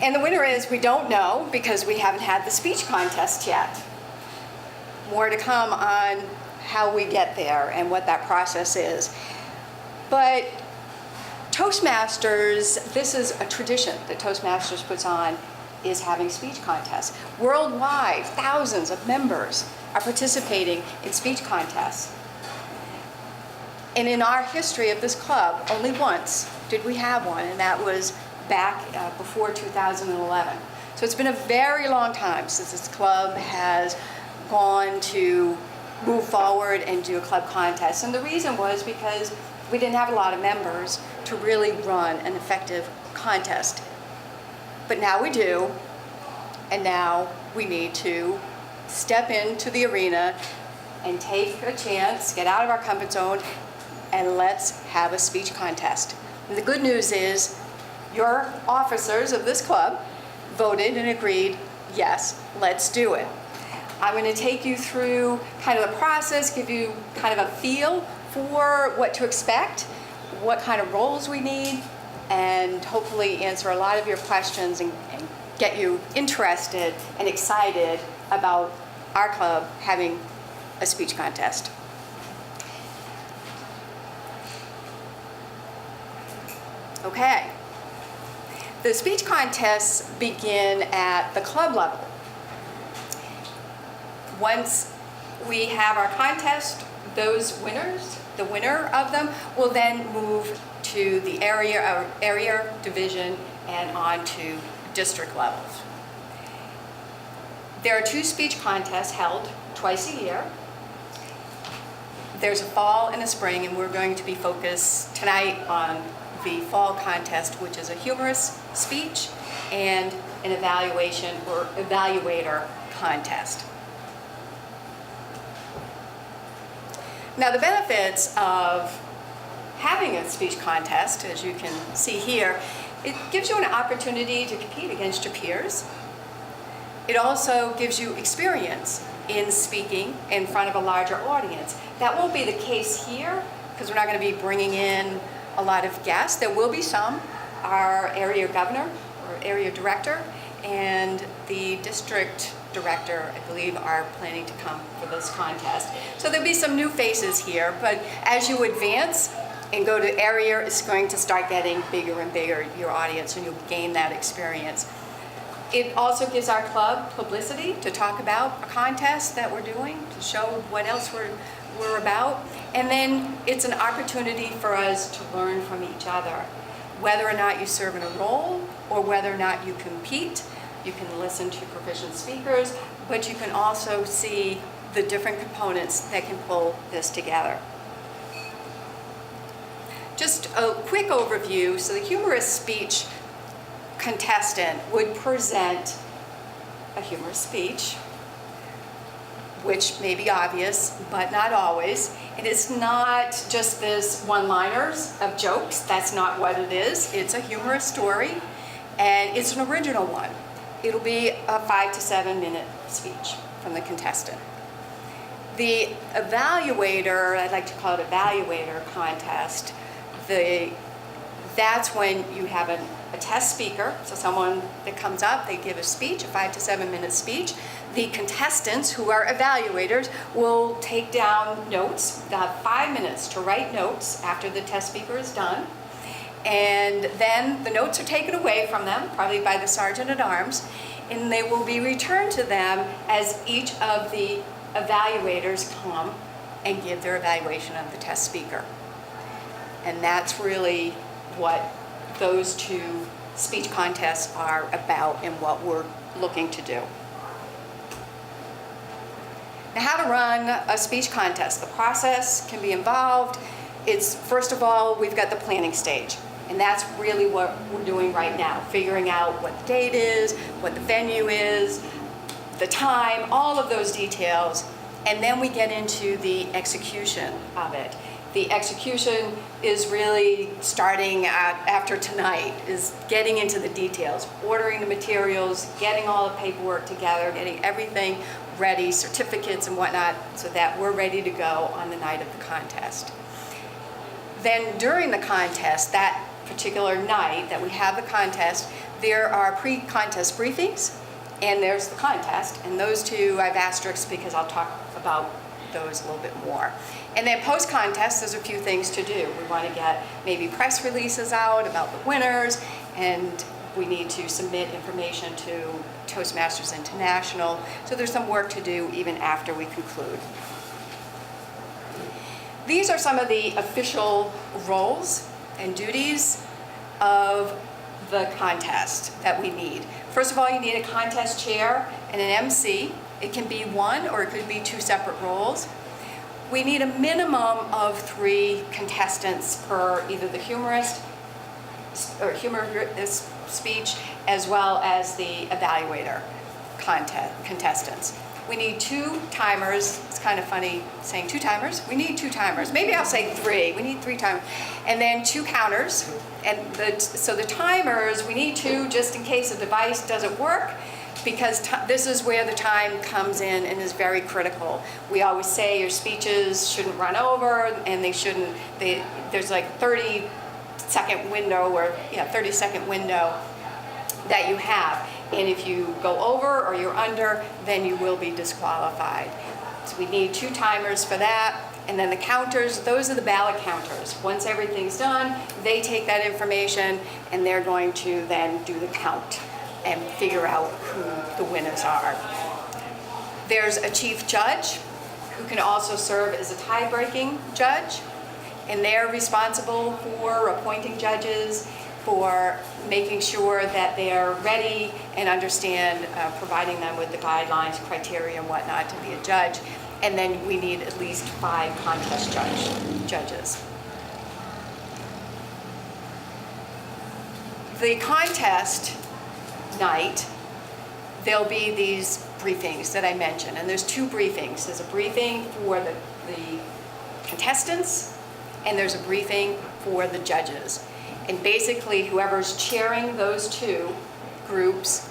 And the winner is, we don't know because we haven't had the speech contest yet. More to come on how we get there and what that process is. But Toastmasters, this is a tradition that Toastmasters puts on, is having speech contests. Worldwide, thousands of members are participating in speech contests. And in our history of this club, only once did we have one, and that was back before 2011. So it's been a very long time since this club has gone to move forward and do a club contest. And the reason was because we didn't have a lot of members to really run an effective contest. But now we do, and now we need to step into the arena and take a chance, get out of our comfort zone, and let's have a speech contest. And the good news is your officers of this club voted and agreed, yes, let's do it. I'm going to take you through kind of the process, give you kind of a feel for what to expect, what kind of roles we need, and hopefully answer a lot of your questions and get you interested and excited about our club having a speech contest. Okay. The speech contests begin at the club level. Once we have our contest, those winners, the winner of them, will then move to the area division and on to district levels. There are 2 speech contests held twice a year. There's a fall and a spring, and we're going to be focused tonight on the fall contest, which is a humorous speech and an evaluation or evaluator contest. Now, the benefits of having a speech contest, as you can see here, it gives you an opportunity to compete against your peers. It also gives you experience in speaking in front of a larger audience. That won't be the case here because we're not going to be bringing in a lot of guests. There will be some. Our area governor or area director and the district director, I believe, are planning to come for this contest. So there'll be some new faces here, but as you advance and go to area, it's going to start getting bigger and bigger, your audience, and you'll gain that experience. It also gives our club publicity to talk about a contest that we're doing, to show what else we're about. And then it's an opportunity for us to learn from each other. Whether or not you serve in a role or whether or not you compete, you can listen to proficient speakers, but you can also see the different components that can pull this together. Just a quick overview. So the humorous speech contestant would present a humorous speech, which may be obvious, but not always. It is not just this one-liners of jokes. That's not what it is. It's a humorous story, and it's an original one. It'll be a 5 to 7 minute speech from the contestant. The evaluator, I'd like to call it evaluator contest, that's when you have a test speaker, so someone that comes up, they give a speech, a 5 to 7 minute speech. The contestants, who are evaluators, will take down notes. They'll have 5 minutes to write notes after the test speaker is done. And then the notes are taken away from them, probably by the sergeant at arms, and they will be returned to them as each of the evaluators come and give their evaluation of the test speaker. And that's really what those 2 speech contests are about and what we're looking to do. Now, how to run a speech contest. The process can be involved. It's, first of all, we've got the planning stage. And that's really what we're doing right now, figuring out what the date is, what the venue is, the time, all of those details. And then we get into the execution of it. The execution is really starting after tonight, is getting into the details, ordering the materials, getting all the paperwork together, getting everything ready, certificates and whatnot, so that we're ready to go on the night of the contest. Then during the contest, that particular night that we have the contest, There are pre-contest briefings, and there's the contest, and those two I've asterisks because I'll talk about those a little bit more. And then post-contest, there's a few things to do. We want to get maybe press releases out about the winners, and we need to submit information to Toastmasters International. So there's some work to do even after we conclude. These are some of the official roles and duties of the contest that we need. First of all, you need a contest chair and an MC. It can be one or it could be two separate roles. We need a minimum of 3 contestants per either the humorous speech as well as the evaluator contestants. We need 2 timers. It's kind of funny saying 2 timers. We need 2 timers. Maybe I'll say 3. We need 3 timers. And then 2 counters. And so the timers, we need 2 just in case the device doesn't work, because this is where the time comes in and is very critical. We always say your speeches shouldn't run over, and there's like 30-second window or 30-second window that you have. And if you go over or you're under, then you will be disqualified. So we need 2 timers for that. And then the counters, those are the ballot counters. Once everything's done, they take that information and they're going to then do the count and figure out who the winners are. There's a chief judge who can also serve as a tie-breaking judge, and they're responsible for appointing judges, for making sure that they're ready and understand, providing them with the guidelines, criteria, and whatnot to be a judge. And then we need at least 5 contest judges. The contest night, there'll be these briefings that I mentioned, and there's 2 briefings. There's a briefing for the contestants, and there's a briefing for the judges. And basically, whoever's chairing those 2 groups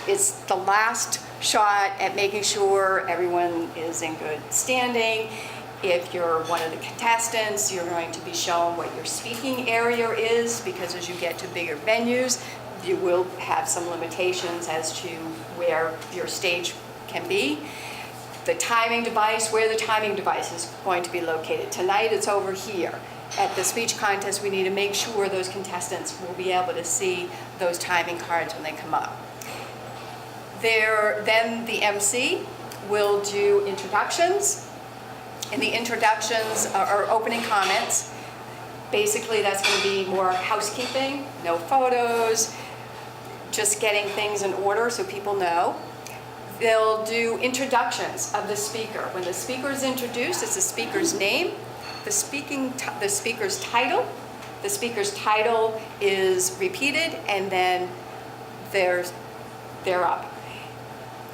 it's the last shot at making sure everyone is in good standing. If you're one of the contestants, you're going to be shown what your speaking area is, because as you get to bigger venues, you will have some limitations as to where your stage can be. The timing device, where the timing device is going to be located. Tonight it's over here. At the speech contest, we need to make sure those contestants will be able to see those timing cards when they come up. Then the MC will do introductions, and the introductions are opening comments. Basically, that's going to be more housekeeping, no photos, just getting things in order so people know. They'll do introductions of the speaker. When the speaker is introduced, it's the speaker's name, the speaker's title. The speaker's title is repeated, and then they're up.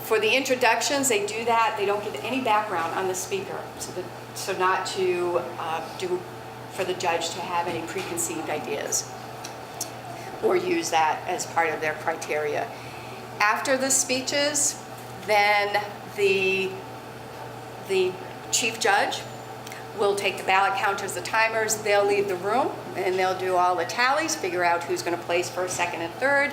For the introductions, they do that. They don't give any background on the speaker, so not to for the judge to have any preconceived ideas or use that as part of their criteria. After the speeches, then the chief judge will take the ballot counters, the timers, they'll leave the room, and they'll do all the tallies, figure out who's going to place first, second, and third.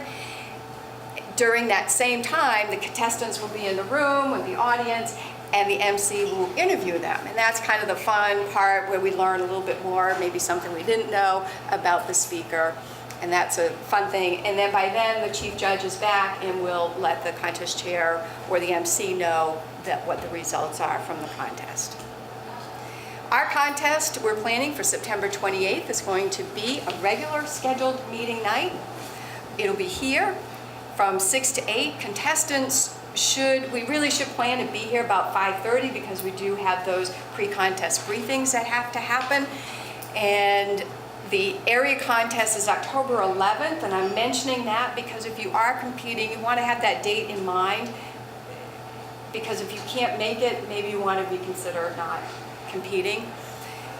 During that same time, the contestants will be in the room with the audience, and the MC will interview them. And that's kind of the fun part where we learn a little bit more, maybe something we didn't know about the speaker. And that's a fun thing. And then by then, the chief judge is back and will let the contest chair or the MC know what the results are from the contest. Our contest, we're planning for September 28th, is going to be a regular scheduled meeting night. It'll be here from 6 to 8. Contestants we really should plan to be here about 5:30 because we do have those pre-contest briefings that have to happen. And the area contest is October 11th, and I'm mentioning that because if you are competing, you want to have that date in mind, because if you can't make it, maybe you want to reconsider not competing.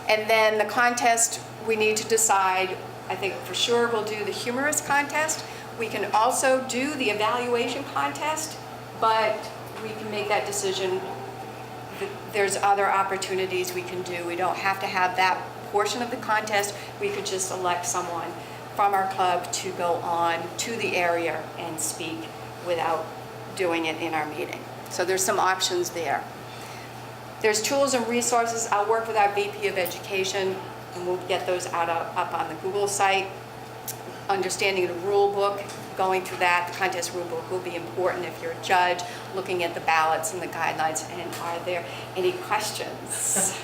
And then the contest, we need to decide, I think for sure we'll do the humorous contest. We can also do the evaluation contest, but we can make that decision. There's other opportunities we can do. We don't have to have that portion of the contest. We could just select someone from our club to go on to the area and speak without doing it in our meeting. So there's some options there. There's tools and resources. I'll work with our VP of Education, and we'll get those up on the Google site. Understanding the rule book, going through that, the contest rule book will be important if you're a judge, looking at the ballots and the guidelines, and are there any questions?